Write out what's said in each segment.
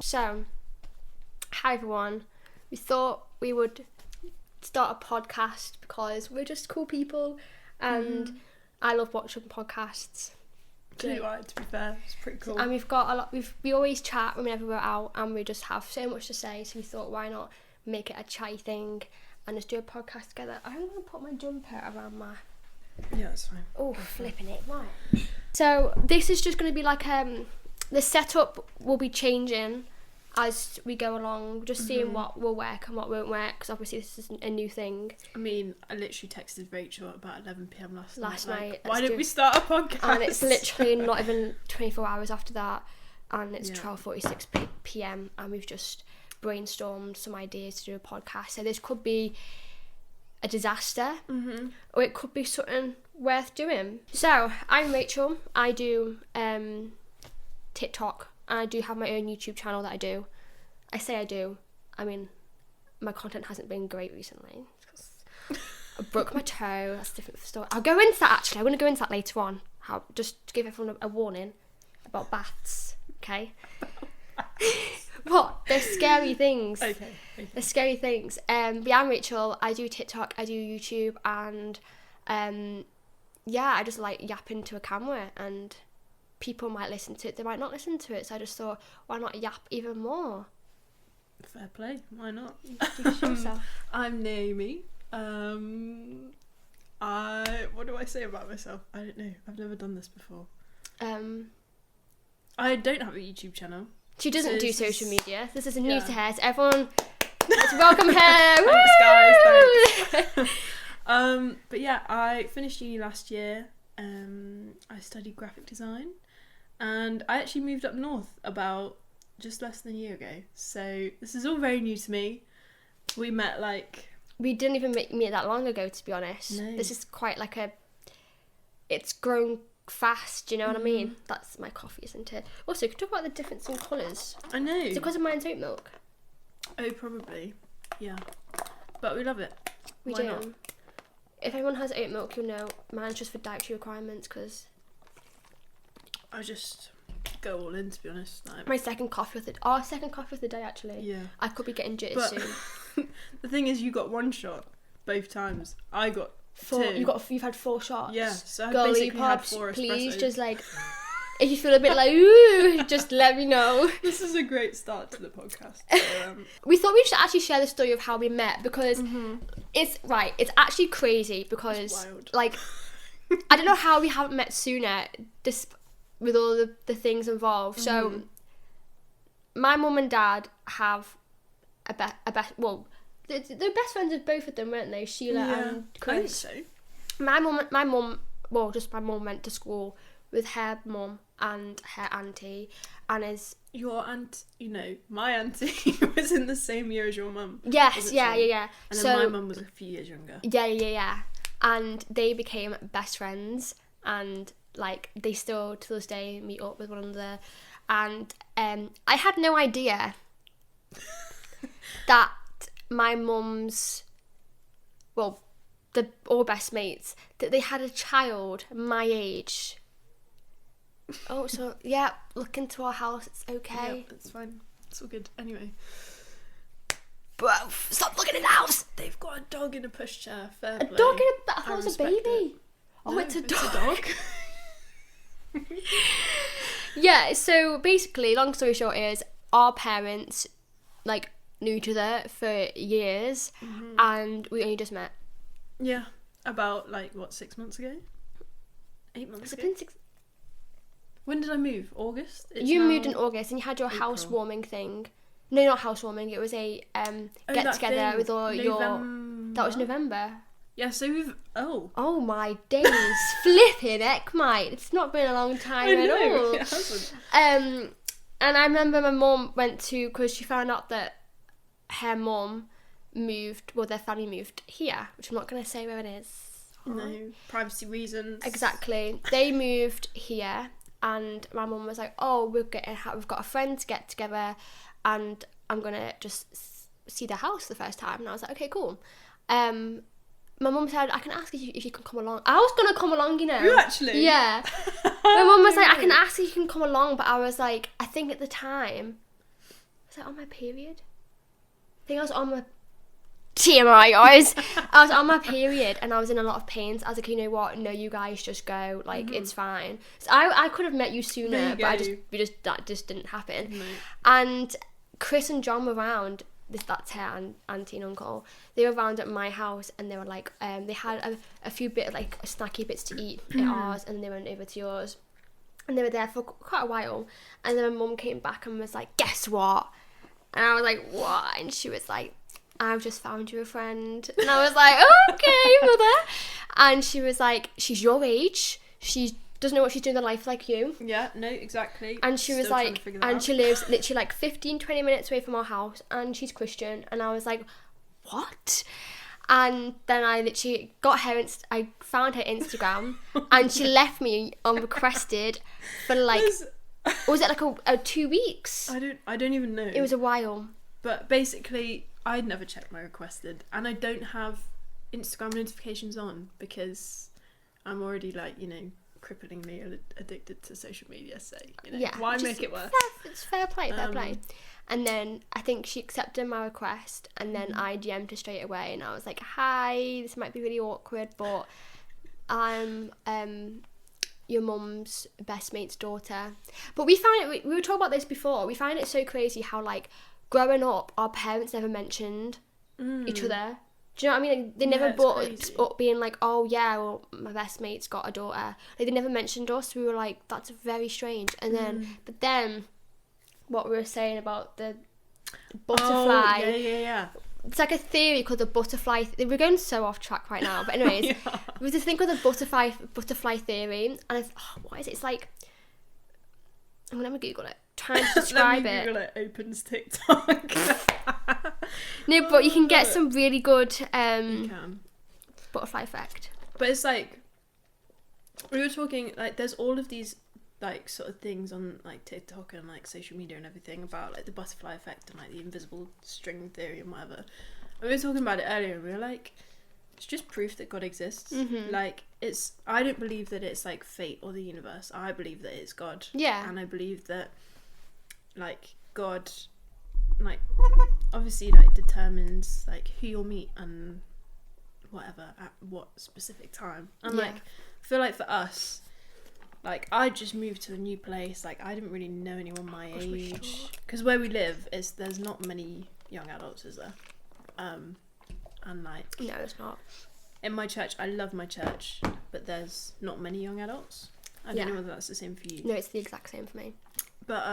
So, hi everyone. We thought we would start a podcast because we're just cool people and I love watching podcasts. To be fair, it's pretty cool. And we've got a lot, we always chat whenever we're out and we just have so much to say, so we thought why not make it a chatty thing and just do a podcast together. I'm going to put my jumper around my... Yeah, that's fine. Oh, flipping it, right. So this is just going to be like, the setup will be changing as we go along, just seeing what will work and what won't work, because obviously this is a new thing. I mean, I literally texted Rachel at about 11pm last night. Like, why didn't we start a podcast? And it's literally not even 24 hours after that, and it's 12:46 p.m. and we've just brainstormed some ideas to do a podcast. So this could be a disaster, or it could be something worth doing. So I'm Rachel. I do TikTok, and I do have my own YouTube channel that I do. I say I do. I mean, my content hasn't been great recently. I broke my toe. That's a different story. I'll go into that actually. I'm going to go into that later on. Just to give everyone a warning about bats. Okay. What? They're scary things. Okay. They're scary things. But yeah, I'm Rachel. I do TikTok. I do YouTube, and I just like yapping to a camera, and people might listen to it, they might not listen to it, so I just thought, why not yap even more? Fair play, why not? Introduce yourself. I'm Naomi. What do I say about myself? I don't know, I've never done this before. I don't have a YouTube channel. She doesn't do social media. This is news to her, so everyone, let's welcome her. Thanks guys, thanks. But yeah, I finished uni last year. I studied graphic design, and I actually moved up north about just less than a year ago, so this is all very new to me. We met we didn't even meet that long ago, to be honest. No. This is quite like it's grown fast, you know what I mean? That's my coffee, isn't it? Also, can you talk about the difference in colours? I know. Is it because of mine's oat milk? Oh, probably, yeah, but we love it. We Why do. not? If anyone has oat milk, you'll know mine's just for dietary requirements, because I just go all in, to be honest. our second coffee of the day, actually. Yeah. I could be getting jitters But soon. the thing is, you got one shot both times. I got 4. two. You've had 4 shots. Yeah, so I Girly basically had pops, 4 espressos. please, just like, if you feel a bit like, ooh, just let me know. This is a great start to the podcast. So, We thought we should actually share the story of how we met, because it's actually crazy, because It's wild. like, I don't know how we haven't met sooner, with all the things involved. So my mum and dad have they're best friends of both of them, weren't they? Sheila and I think Chris. so. My mum went to school with her mum and her auntie, and is... Your aunt, my auntie was in the same year as your mum. Yes, yeah. And so, then my mum was a few years younger. Yeah. And they became best friends, and like they still to this day meet up with one another. And I had no idea that my mum's, the all best mates, that they had a child my age. Oh, so yeah, look into our house, it's okay. Yeah, it's fine. It's all good. Anyway. But stop looking in the house! They've got a dog in a pushchair. Fair A play. dog in a... I thought it was a respect baby. it. Oh, No, it's a it's dog. a dog. Yeah, so basically, long story short is, our parents, like, knew each other for years, and we only just met. Yeah. About, 6 months ago? 8 months Has it ago? been 6... When did I move? August? You moved in August, and you had your April. housewarming thing. No, not housewarming, it was a get-together with all your... That was November. Yeah, so we've... Oh my days, flipping heck, mate. It's not been a long time I at know, all. it hasn't. And I remember my mum went to, because she found out that her mum their family moved here, which I'm not going to say where it is. No, privacy reasons. Exactly. They moved here, and my mum was like, oh, we've got a friend to get together, and I'm going to just see their house the first time. And I was like, okay, cool. My mum said, I can ask if you can come along. I was going to come along, You actually? Yeah. My mum was like, I can ask if you can come along, but I was like, I think at the time, like on my period. I think I was on my TMI, guys. I was on my period and I was in a lot of pain. So I was like, you know what? No, you guys just go. Like, it's fine. So I could have met you sooner, but that just didn't happen. No. And Chris and John were around. That's her auntie and uncle. They were around at my house and they were like, they had a few bit of like snacky bits to eat at ours, and they went over to yours. And they were there for quite a while. And then my mum came back and was like, guess what? And I was like, what? And she was like, I've just found you a friend. And I was like, okay, mother. And she was like, she's your age. She doesn't know what she's doing in life like you. Yeah, no, exactly. And she was Still like, and she lives literally like 15, 20 minutes away from our house. And she's Christian. And I was like, what? And then I literally got her, I found her Instagram. And she left me unrequested for like, was it like a 2 weeks? I don't even know. It was a while. But basically, I'd never checked my requested, and I don't have Instagram notifications on because I'm already like, you know, cripplingly addicted to social media. So, you know, why make it worse? It's fair play. And then I think she accepted my request, and then I DM'd her straight away, and I was like, "Hi, this might be really awkward, but I'm your mum's best mate's daughter." But we found it. We were talking about this before. We find it so crazy how like growing up, our parents never mentioned each other. Do you know what I mean? Like, they never brought up being like, oh yeah, well, my best mate's got a daughter. Like, they never mentioned us. We were like, that's very strange. And then, but then, what we were saying about the butterfly. Oh, yeah. It's like a theory called the butterfly. We're going so off track right now. But anyways, there's this thing called the butterfly theory. And what is it? It's like, I'm going to Google it. Trying to describe it. Google it. Opens TikTok. No, but you can get some really good you can. Butterfly effect. But it's like, we were talking, like, there's all of these like sort of things on like TikTok and like social media and everything about like the butterfly effect and like the invisible string theory and whatever. And we were talking about it earlier and we were like, it's just proof that God exists. Like, I don't believe that it's like fate or the universe. I believe that it's God. Yeah. And I believe that like God like obviously like determines like who you'll meet and whatever at what specific time. And like I feel like for us, like I just moved to a new place, like I didn't really know anyone my age, because where we live there's not many young adults, is there? And like, no, it's not. In my church, I love my church, but there's not many young adults. I don't know whether that's the same for you. No, it's the exact same for me. But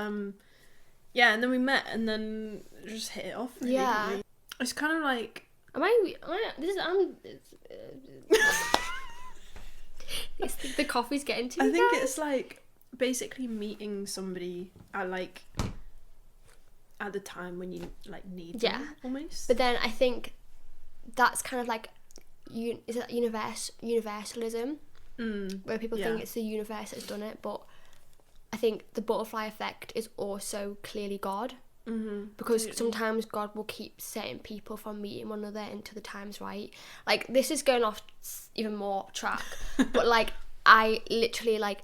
yeah, and then we met and then just hit it off. Really, yeah, it's kind of like, the coffee's getting to you. I think it's like basically meeting somebody at the time when you like need them, almost. But then I think that's kind of like is it universalism, where people think it's the universe that's done it, but I think the butterfly effect is also clearly God, because sometimes God will keep certain people from meeting one another until the time's right. Like, this is going off even more track, but like I literally like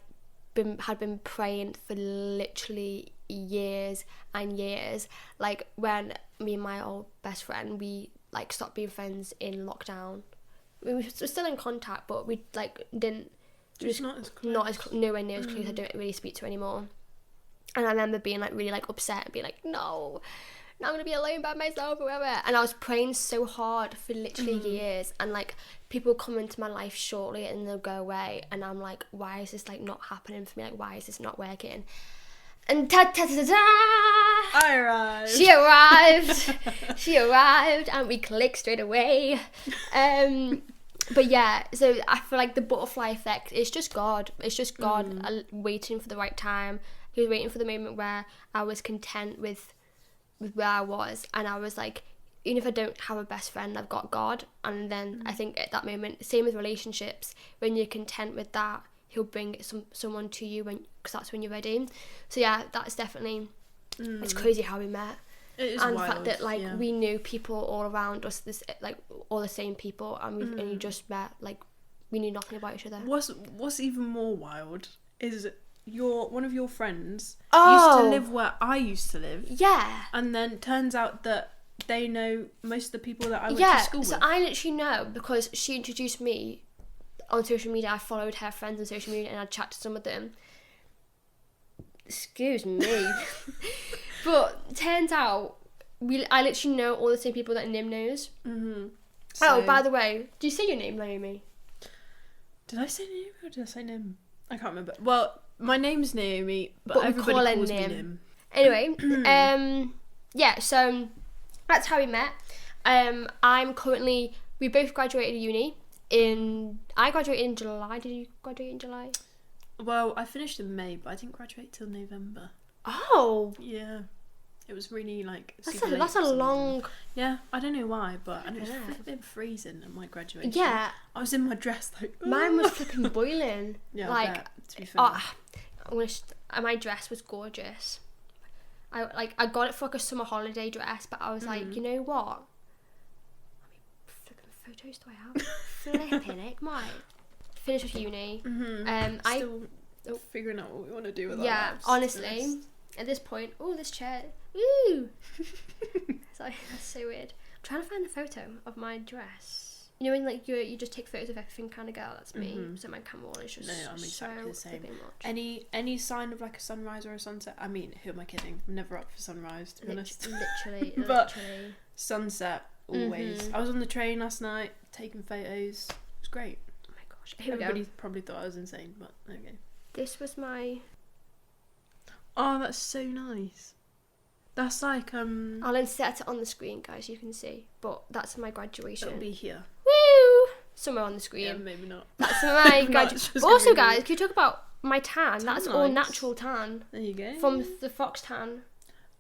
had been praying for literally years and years. Like, when me and my old best friend, we like stopped being friends in lockdown. We were still in contact, but we like didn't. Just not as nowhere near as close. I don't really speak to her anymore. And I remember being like really like upset and being like, no, now I'm gonna be alone by myself or whatever. And I was praying so hard for literally years, and like people come into my life shortly and they'll go away, and I'm like, why is this like not happening for me? Like, why is this not working? And I arrived. She arrived and we clicked straight away. But yeah, so I feel like the butterfly effect is just God. It's just God waiting for the right time. He was waiting for the moment where I was content with where I was, and I was like, even if I don't have a best friend, I've got God. And then I think at that moment, same with relationships, when you're content with that, He'll bring someone to you because that's when you're ready. So yeah, that's definitely it's crazy how we met. It is and wild, the fact that like we knew people all around us, this like all the same people, and we and you just met, like we knew nothing about each other. What's even more wild is one of your friends Oh. used to live where I used to live. Yeah. And then turns out that they know most of the people that I went Yeah, to school so with. I literally know because she introduced me on social media. I followed her friends on social media and I'd chat to some of them. Excuse me. But turns out I literally know all the same people that Nim knows. Mm-hmm. Oh, by the way, do you say your name, Naomi? Did I say Naomi or did I say Nim? I can't remember. Well, my name's Naomi, but we everybody call her calls me Nim. Nim. Anyway, yeah, so that's how we met. We both graduated uni I graduated in July. Did you graduate in July? Well, I finished in May, but I didn't graduate till November. Oh. Yeah. It was really like That's a long... Yeah, I don't know why, but it was flipping freezing at my graduation. Yeah. I was in my dress like... Mine was flipping boiling. Yeah, like, I bet, to be fair. My dress was gorgeous. I got it for like a summer holiday dress, but I was like, you know what? How many flipping photos do I have? Flipping it, mate. Finished with uni. Still figuring out what we want to do with our yeah, lives, honestly, at this point, this chair, woo! Sorry, that's so weird. I'm trying to find the photo of my dress. You know when like you just take photos of everything kind of girl, that's me. So my camera roll is just I'm exactly the same. Much. Any sign of like a sunrise or a sunset? I mean, who am I kidding? I'm never up for sunrise, to be honest. Literally, but sunset always. I was on the train last night taking photos. It was great. Oh my gosh! Everybody probably thought I was insane, but okay. This was my... Oh, that's so nice. That's like I'll insert it on the screen, guys. You can see, but that's my graduation. It'll be here. Woo! Somewhere on the screen. Yeah, maybe not. That's my graduation. Also, guys, can you talk about my tan? That's all natural tan. There you go. From the Fox Tan.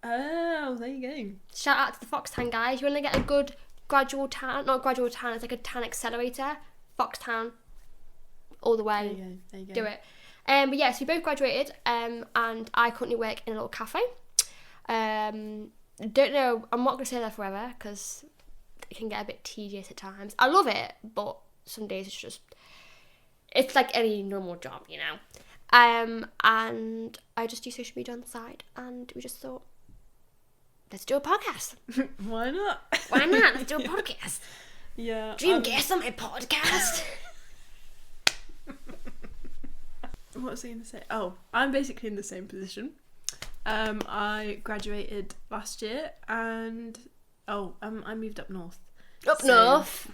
Oh, there you go. Shout out to the Fox Tan, guys. You want to get a good gradual tan? Not gradual tan. It's like a tan accelerator. Fox Tan. All the way. There you go. Do it. But yes, we both graduated, and I currently work in a little cafe. Don't know, I'm not going to stay there forever because it can get a bit tedious at times. I love it, but some days it's like any normal job, you know. And I just do social media on the side, and we just thought, let's do a podcast. Why not? Why not? Let's do a podcast. Yeah. Dream guest on my podcast. What was I going to say? Oh, I'm basically in the same position. I graduated last year and I moved up north. Up to north.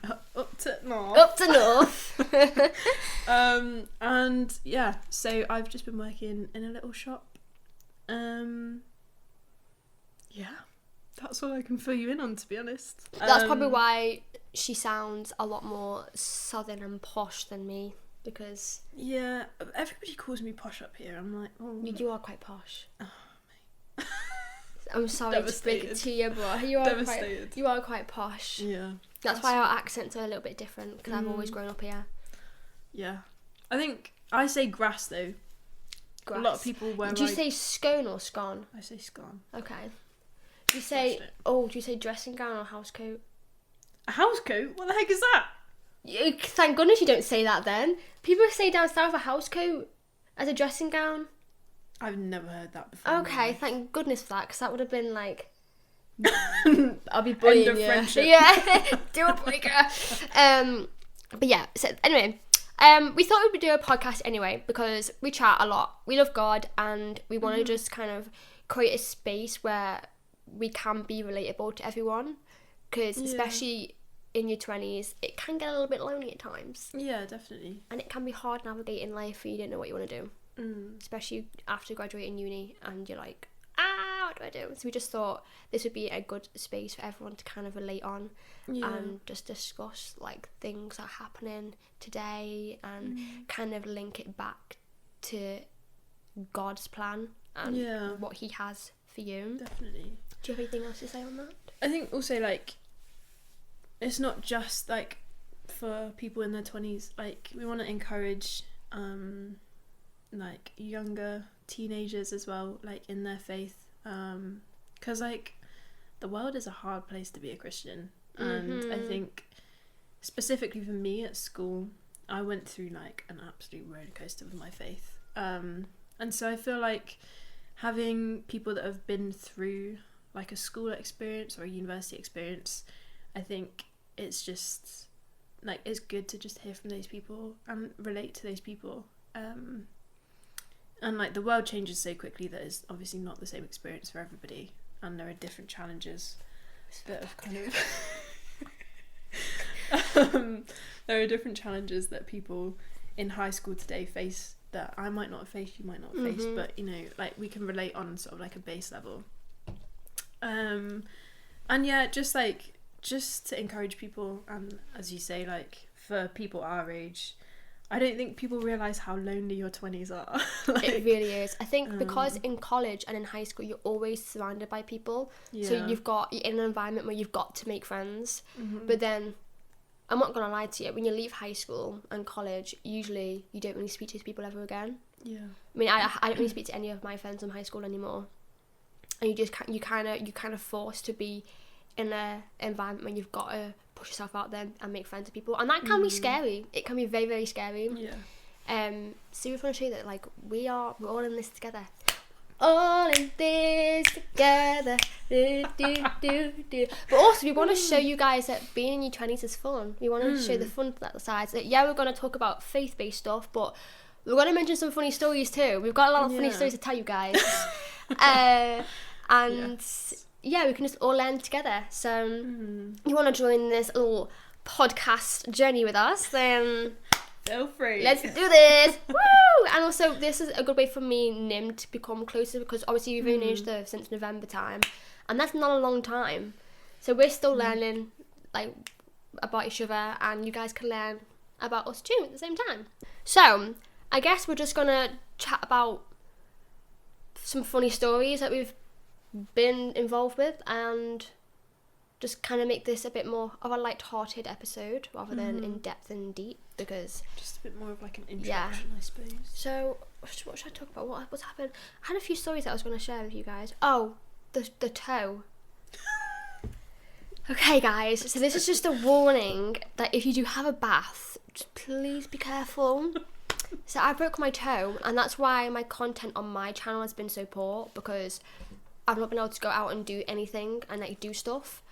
And yeah, so I've just been working in a little shop. Yeah, that's all I can fill you in on, to be honest. That's probably why she sounds a lot more southern and posh than me. Because yeah, everybody calls me posh up here. I'm like, oh, you are quite posh. Oh, mate. I'm sorry to break it to you, but you are quite posh. Yeah, that's why our accents are a little bit different. Because I've always grown up here. Yeah, I think I say grass though. Grass. A lot of people wear. Do you say scone or scone? I say scone. Okay. Do you say dressing gown or house coat? A house coat? What the heck is that? Thank goodness you don't say that then. People say down south a house coat as a dressing gown. I've never heard that before. Okay, thank goodness for that, because that would have been like... I'll be bullying you. Friendship. Yeah, deal breaker. But yeah, so anyway, we thought we'd do a podcast anyway, because we chat a lot. We love God, and we want to just kind of create a space where we can be relatable to everyone, because especially... in your 20s, it can get a little bit lonely at times. Yeah, definitely. And it can be hard navigating life when you don't know what you want to do. Especially after graduating uni and you're like, what do I do? So we just thought this would be a good space for everyone to kind of relate on and just discuss like things that are happening today and kind of link it back to God's plan and what he has for you. Definitely. Do you have anything else to say on that? I think also like it's not just like for people in their 20s, like we want to encourage like younger teenagers as well, like in their faith, because like the world is a hard place to be a Christian, and I think specifically for me at school I went through like an absolute roller coaster with my faith, and And so I feel like having people that have been through like a school experience or a university experience, I think it's just like it's good to just hear from those people and relate to those people. And like the world changes so quickly that it's obviously not the same experience for everybody, and there are different challenges that have kind of there are different challenges that people in high school today face that I might not have faced, you might not have faced, but you know, like we can relate on sort of like a base level. And yeah, just to encourage people, and as you say, like for people our age, I don't think people realise how lonely your 20s are. Like, it really is. I think because in college and in high school you're always surrounded by people, so you're in an environment where you've got to make friends. But then I'm not gonna lie to you, when you leave high school and college, usually you don't really speak to these people ever again. I mean, I don't really speak to any of my friends from high school anymore, and you kind of forced to be in an environment where you've got to push yourself out there and make friends with people, and that can be scary. It can be very, very scary. So we want to show you that like we're all in this together. All in this together. Do, do, do, do. But also we want to show you guys that being in your 20s is fun. We want to show the fun sides. That we're going to talk about faith-based stuff, but we're going to mention some funny stories too. We've got a lot of funny stories to tell you guys. And we can just all learn together. So you want to join this little podcast journey with us, then feel free. Let's do this. Woo! And also this is a good way for me and Nim to become closer, because obviously we've only known each other since November time, and that's not a long time. So we're still learning like about each other, and you guys can learn about us too at the same time. So I guess we're just gonna chat about some funny stories that we've been involved with, and just kind of make this a bit more of a light-hearted episode rather than in-depth and deep, because just a bit more of like an introduction, I suppose. So what should I talk about? What's happened? I had a few stories that I was going to share with you guys. Oh, the toe. Okay guys, so this is just a warning that if you do have a bath, just please be careful. So I broke my toe, and that's why my content on my channel has been so poor, because I've not been able to go out and do anything and like do stuff,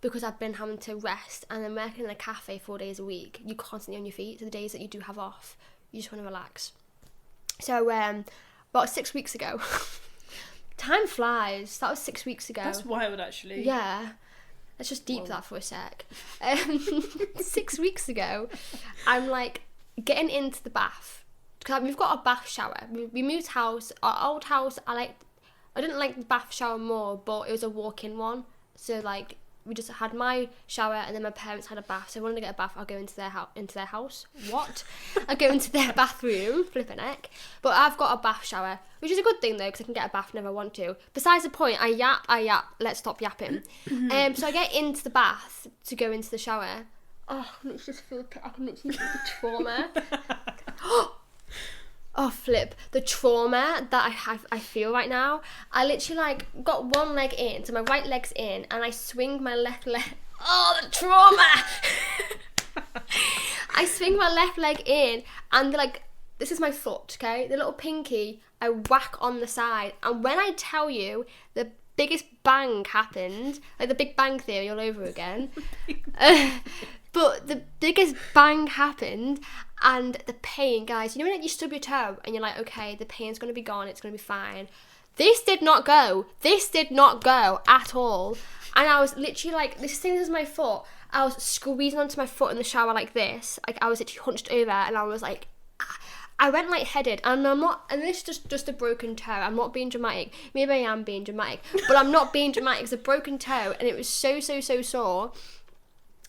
because I've been having to rest, and then working in a cafe 4 days a week, you're constantly on your feet. So the days that you do have off, you just want to relax. So about 6 weeks ago, time flies. That was 6 weeks ago. That's wild, actually. Yeah. Let's just deep that for a sec. 6 weeks ago, I'm like getting into the bath, because we've got a bath shower. We moved house. Our old house, I didn't like the bath shower more, but it was a walk-in one. So like we just had my shower, and then my parents had a bath. So if I wanted to get a bath, I'll go into their house. What? I go into their bathroom, flipping heck. But I've got a bath shower, which is a good thing though, because I can get a bath whenever I want to. Besides the point, I yap. Let's stop yapping. So I get into the bath to go into the shower. Oh, I can literally feel the trauma. Oh, flip. The trauma that I feel right now. I literally like got one leg in, so my right leg's in, and I swing my left leg. Oh, the trauma! I swing my left leg in, and like, this is my foot, okay? The little pinky, I whack on the side. And when I tell you the biggest bang happened, like the Big Bang Theory all over again, but the biggest bang happened, and the pain, guys, you know when you stub your toe and you're like, okay, the pain's going to be gone, it's going to be fine. This did not go at all. And I was literally like, this is my foot. I was squeezing onto my foot in the shower like this. Like I was literally hunched over, and I was like, I went lightheaded, and this is just a broken toe. I'm not being dramatic. Maybe I am being dramatic, but I'm not being dramatic. It's a broken toe, and it was so sore.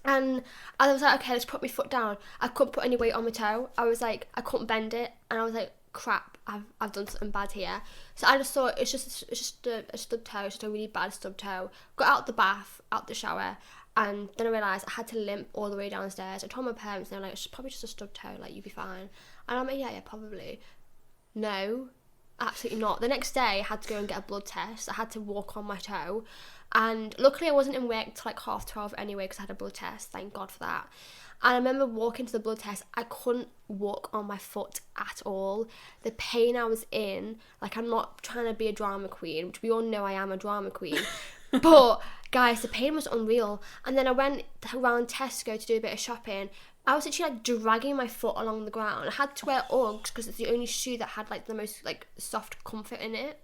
And I was like, okay, let's put my foot down. I couldn't put any weight on my toe. I was like, I couldn't bend it, and I was like, crap, I've done something bad here. So I just thought it's just a stub toe, it's just a really bad stub toe. Got out the bath, out the shower, and then I realised I had to limp all the way downstairs. I told my parents, and they're like, it's probably just a stub toe, like you'll be fine. And I'm like, yeah, probably. No, absolutely not. The next day I had to go and get a blood test. I had to walk on my toe, And luckily I wasn't in work till like 12:30 anyway, because I had a blood test, thank God for that. And I remember walking to the blood test, I couldn't walk on my foot at all. The pain I was in, like, I'm not trying to be a drama queen, which we all know I am a drama queen, but guys, the pain was unreal. And then I went around Tesco to do a bit of shopping. I was actually like dragging my foot along the ground. I had to wear Uggs because it's the only shoe that had like the most like soft comfort in it.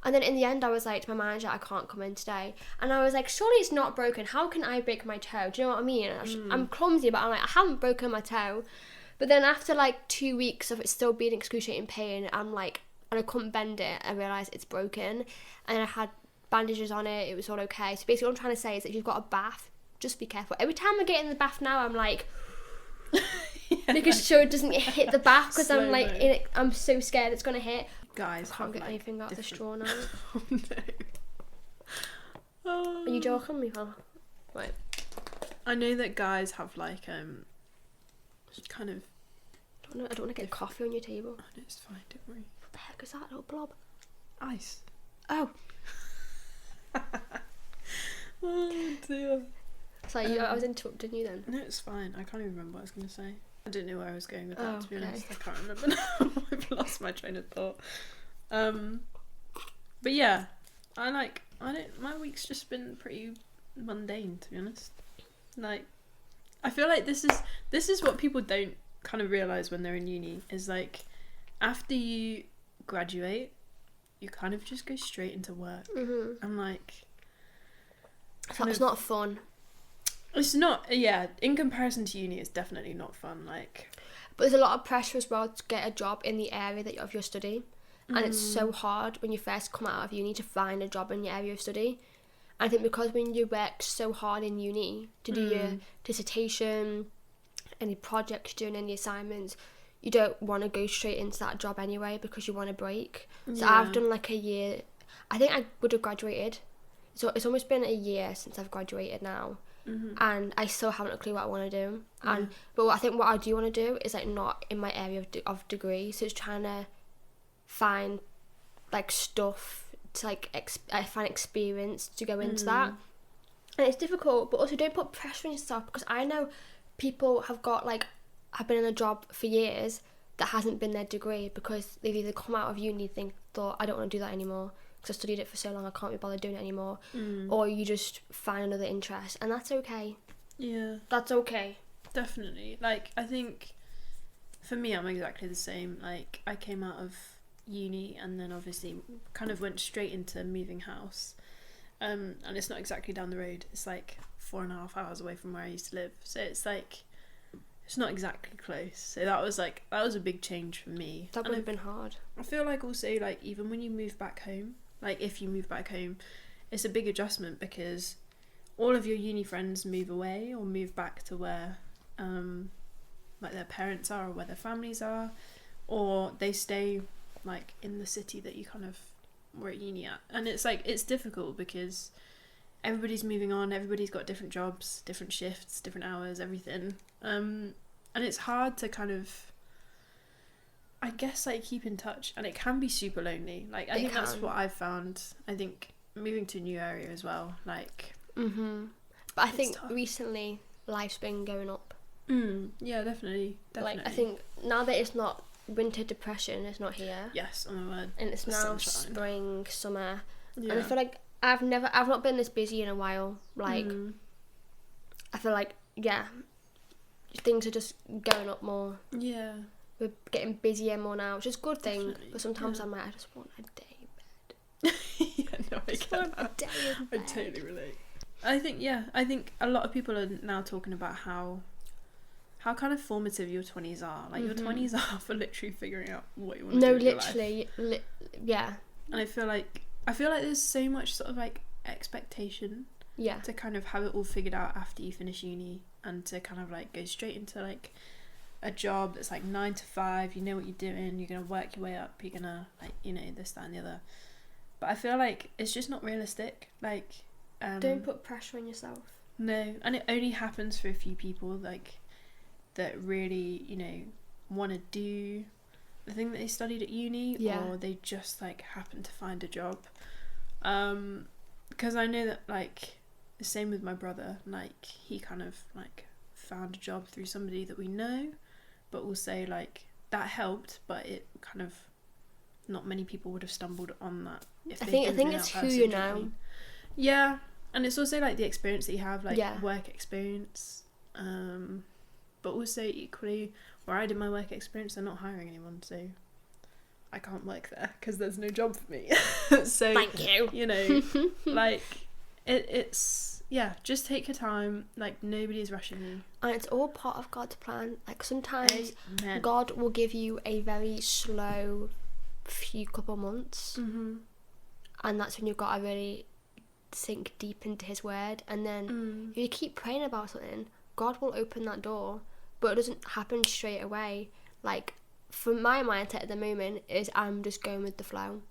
And then in the end, I was like to my manager, I can't come in today. And I was like, surely it's not broken. How can I break my toe? Do you know what I mean? I'm clumsy, but I'm like, I haven't broken my toe. But then after like 2 weeks of it still being excruciating pain, I'm like, and I couldn't bend it, I realised it's broken. And I had bandages on it. It was all okay. So basically what I'm trying to say is that if you've got a bath, just be careful. Every time I get in the bath now, I'm like, making sure it doesn't hit the bath, because I'm like, I'm so scared it's going to hit. Guys, I can't get anything out of the straw now. Oh, no. Oh. Are you joking me, pal? Right. I know that guys have like kind of. I don't want to get coffee on your table. Oh, no, it's fine. Don't worry. What the heck is that little blob? Ice. Oh. Oh dear. Sorry, I was interrupting you then. No, it's fine. I can't even remember what I was going to say. I didn't know where I was going with that, to be okay. honest. I can't remember now. I've lost my train of thought. But yeah, my week's just been pretty mundane, to be honest. Like, I feel like this is what people don't kind of realise when they're in uni, is like, after you graduate, you kind of just go straight into work. Mm-hmm. And like, It's not fun. It's not, yeah, in comparison to uni, it's definitely not fun, like. But there's a lot of pressure as well to get a job in the area of your study. And it's so hard when you first come out of uni to find a job in your area of study. And I think because when you work so hard in uni to do your dissertation, any projects you're doing, any assignments, you don't want to go straight into that job anyway because you want a break. So I've done like a year. I think I would have graduated. So it's almost been a year since I've graduated now. And I still haven't a clue what I want to do. But I think what I do want to do is like not in my area of degree. So it's trying to find like stuff to like find experience to go into that. And it's difficult, but also don't put pressure on yourself, because I know people have been in a job for years that hasn't been their degree, because they've either come out of uni and thought, I don't want to do that anymore because I studied it for so long, I can't be bothered doing it anymore. Or you just find another interest, and that's okay. Yeah. That's okay. Definitely. Like, I think for me, I'm exactly the same. Like, I came out of uni and then obviously kind of went straight into moving house. And it's not exactly down the road. It's like 4.5 hours away from where I used to live. So it's like, it's not exactly close. So that was a big change for me. That would have been hard. I feel like also, like, even when you move back home, like if you move back home, it's a big adjustment, because all of your uni friends move away or move back to where like their parents are or where their families are, or they stay like in the city that you kind of were at uni at. And it's like, it's difficult because everybody's moving on, everybody's got different jobs, different shifts, different hours, everything. And it's hard to kind of, I guess, like, keep in touch, and it can be super lonely. Like, I think that's what I've found. I think moving to a new area as well, like. But I think recently life's been going up. Yeah, definitely. Like, I think now that it's not winter depression, it's not here. Yes, oh my word. And it's now spring, summer. Yeah. And I feel like I've not been this busy in a while. Like, I feel like, yeah, things are just going up more. Yeah. We're getting busier more now, which is a good thing. Definitely. But sometimes I'm like, I just want a day in bed. Yeah, no, I get that. I totally relate. I think a lot of people are now talking about how kind of formative your 20s are. Like, your 20s are for literally figuring out what you want to do with your life. Yeah. And I feel like there's so much sort of like expectation. Yeah. To kind of have it all figured out after you finish uni, and to kind of like go straight into like a job that's like 9 to 5, you know what you're doing, you're going to work your way up, you're going to, like, you know, this, that and the other. But I feel like it's just not realistic. Like, don't put pressure on yourself. No, and it only happens for a few people, like, that really, you know, want to do the thing that they studied at uni, or they just like happen to find a job. because I know that, like, the same with my brother, like, he kind of, like, found a job through somebody that we know, but also, like, that helped, but it kind of, not many people would have stumbled on that if I they think didn't know it's that who person, you do you know what I know. mean? Yeah, and it's also, like, the experience that you have, like, Yeah. work experience, but also equally, where I did my work experience, they're not hiring anyone, so I can't work there because there's no job for me. So, Thank you. you know, like, it's, yeah, just take your time, like, nobody's rushing you. And it's all part of God's plan. Like, sometimes Amen. God will give you a very slow few couple months, and that's when you've got to really sink deep into his word. And then if you keep praying about something, God will open that door, but it doesn't happen straight away. Like, for my mindset at the moment is I'm just going with the flow.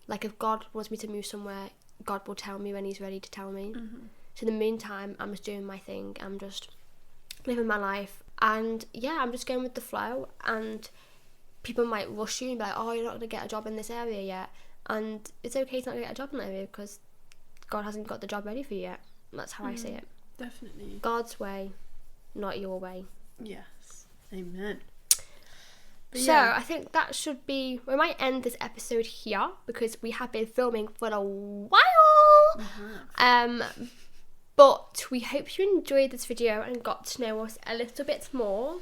Like, if God wants me to move somewhere, God will tell me when he's ready to tell me. So in the meantime, I'm just doing my thing. I'm just living my life, and yeah, I'm just going with the flow. And people might rush you and be like, oh, you're not going to get a job in this area yet, and it's okay to not get a job in that area because God hasn't got the job ready for you yet. That's how I see it. Definitely. God's way, not your way. Yes. Amen. But so yeah. I think that should be, we might end this episode here because we have been filming for a while. But we hope you enjoyed this video and got to know us a little bit more.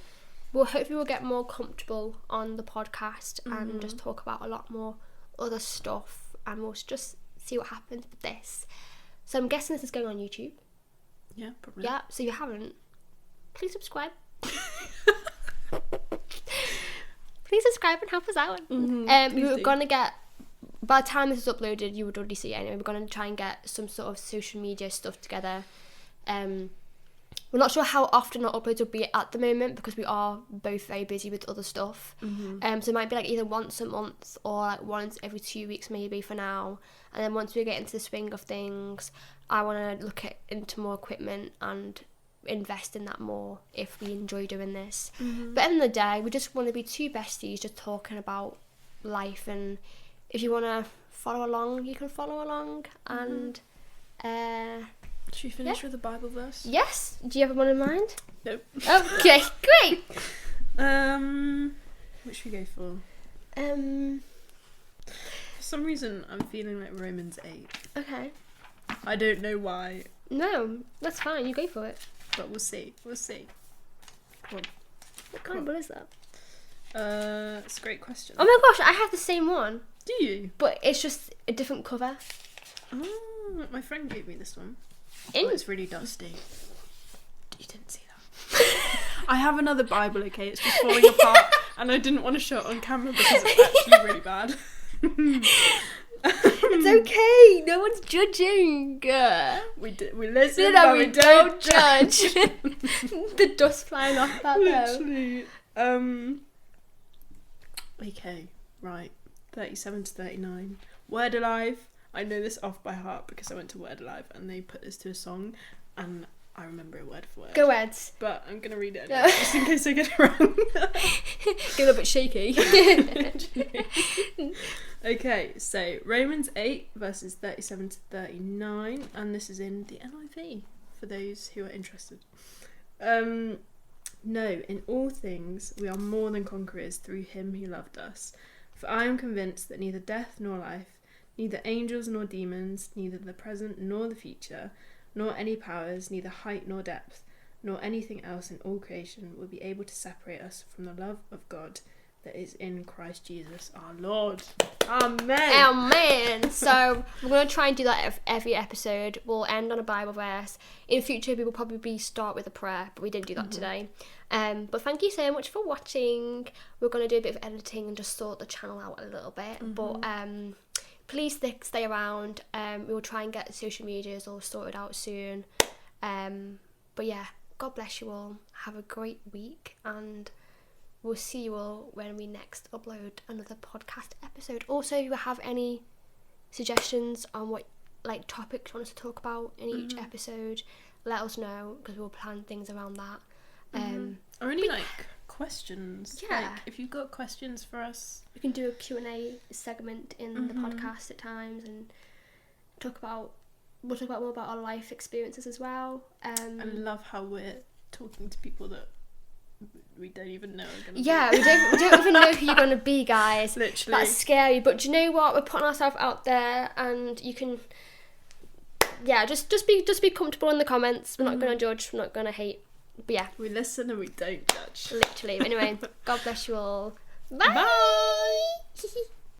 Hopefully we'll get more comfortable on the podcast and just talk about a lot more other stuff, and we'll just see what happens with this. So I'm guessing this is going on YouTube. Yeah, probably. Yeah, so if you haven't, please subscribe. Please subscribe and help us out. We're going to get, by the time this is uploaded, you would already see it anyway, we're going to try and get some sort of social media stuff together. We're not sure how often our uploads will be at the moment because we are both very busy with other stuff. So it might be like either once a month or like once every 2 weeks maybe for now. And then once we get into the swing of things, I want to look into more equipment and invest in that more if we enjoy doing this. But at the end of the day, we just want to be two besties just talking about life, and if you want to follow along, you can follow along. And should we finish with a Bible verse? Yes. Do you have one in mind? Nope. Okay, great. What should we go for? For some reason, I'm feeling like Romans 8. Okay. I don't know why, No, that's fine. You go for it. but we'll see. We'll see. What Bible is that? It's a great question. Oh my gosh, I have the same one, Do you? but it's just a different cover. Oh, my friend gave me this one. In- Oh, it's really dusty. You didn't see that. I have another Bible, okay? It's just falling apart, and I didn't want to show it on camera because it's actually really bad. It's okay. No one's judging. We listen, No, but we we don't judge. The dust flying off that though. Literally. Okay, right. 37 to 39. Word Alive. I know this off by heart because I went to Word Alive and they put this to a song, and I remember it word for word. Go Eds. But I'm gonna read it anyway, just in case I get it wrong. Get a little bit shaky. Okay, so Romans 8 verses 37 to 39, and this is in the NIV for those who are interested. No, in all things we are more than conquerors through him who loved us. For I am convinced that neither death nor life, neither angels nor demons, neither the present nor the future, nor any powers, neither height nor depth, nor anything else in all creation will be able to separate us from the love of God that is in Christ Jesus our Lord. Amen. Amen. So we're going to try and do that every episode. We'll end on a Bible verse. In future we will probably start with a prayer, but we didn't do that today. But thank you so much for watching. We're going to do a bit of editing and just sort the channel out a little bit. But please stay around. We will try and get social medias all sorted out soon. But yeah, God bless you all. Have a great week, and we'll see you all when we next upload another podcast episode. Also, if you have any suggestions on what like topics you want us to talk about in each episode, let us know because we'll plan things around that. Or any like questions. Yeah. Like, if you've got questions for us, We can do a Q&A segment in the podcast at times and talk about we'll talk about more about our life experiences as well. I love how we're talking to people that we don't even know are gonna we don't even know who you're gonna be, guys. Literally. That's scary, but do you know what? We're putting ourselves out there, and you can just be comfortable in the comments. We're not gonna judge, we're not gonna hate. But yeah, we listen and we don't judge. literally. Anyway, God bless you all. Bye. Bye.